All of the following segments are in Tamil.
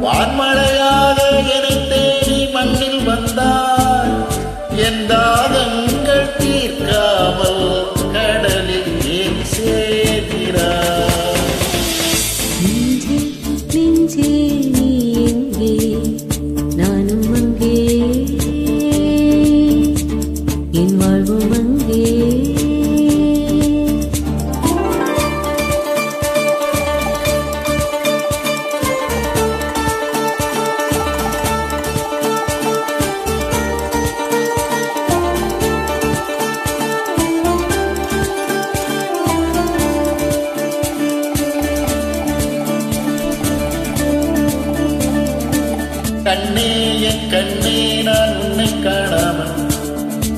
வான்மழையாக என்னை தேடி மண்ணில் வந்தாய். என் தாகங்கள் தீர்க்காமல் கடலில் ஏன் சேர்கிறாய்? நெஞ்சே நீ எங்கே, நானும் அங்கே, என் வாழ்வும் அங்கே. கண்ணே என் கண்ணே, நான் உன்னை காணாமல்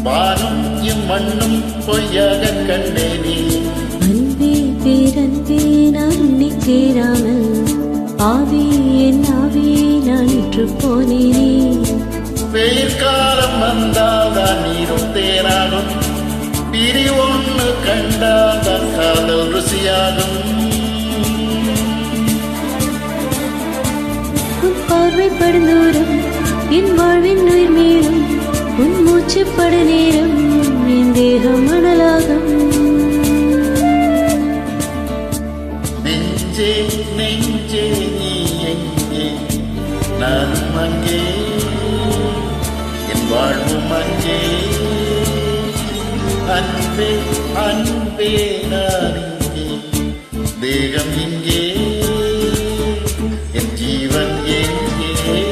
வானும் என் மண்ணும் பொய்யாக கண்டேனே. அன்பே பேரன்பே, நான் உன்னை சேராமல் ஆவி என் ஆவி நான் விற்று போனேனே. வெயில் காலம் வந்தால்தான் நீரும் தேனாகும், பிரி ஒன்று கண்டால்தான் காதல் ருசியாகும். பார்வைப்படும் தூரம் என் வாழ்வின் உயிர் மேலும், உன் மூச்சுப்பட நேரம் என் தேகம் மணலாகும். நெஞ்சே நெஞ்சே நீ எங்கே, நானும் அங்கே, என் வாழ்வும் அங்கே. அன்பே அன்பே நான் இங்கே, தேகம் இங்கே, என் ஜீவன் எங்கே?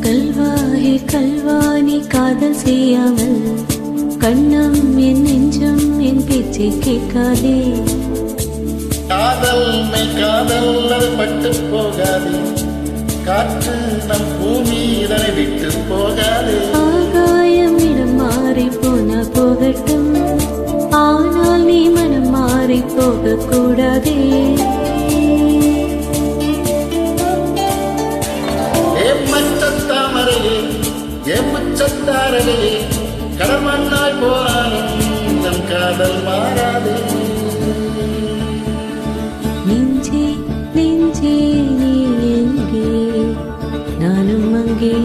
கல்வாயே கல்வானி காதல் செய்யாமல், கண்ணம் என் நெஞ்சம் என் பேச்சை கேட்காதே. காதல் மெய் காதல் அது பட்டு போகாதே, காற்று நம் பூமி இதனை விட்டு போகாதே. ஆகாயம் இடம் மாறி போனா போகட்டும், ஆனால் நீ மனம் மாறி போக கூடாதே. தாமரையே ஏமுச்சத்தாரலையே, கடமண்ணாய் போனாலும் நம் காதல் மாறாதே. நெஞ்சே நெஞ்சே நீ எங்கே, நானும் அங்கே.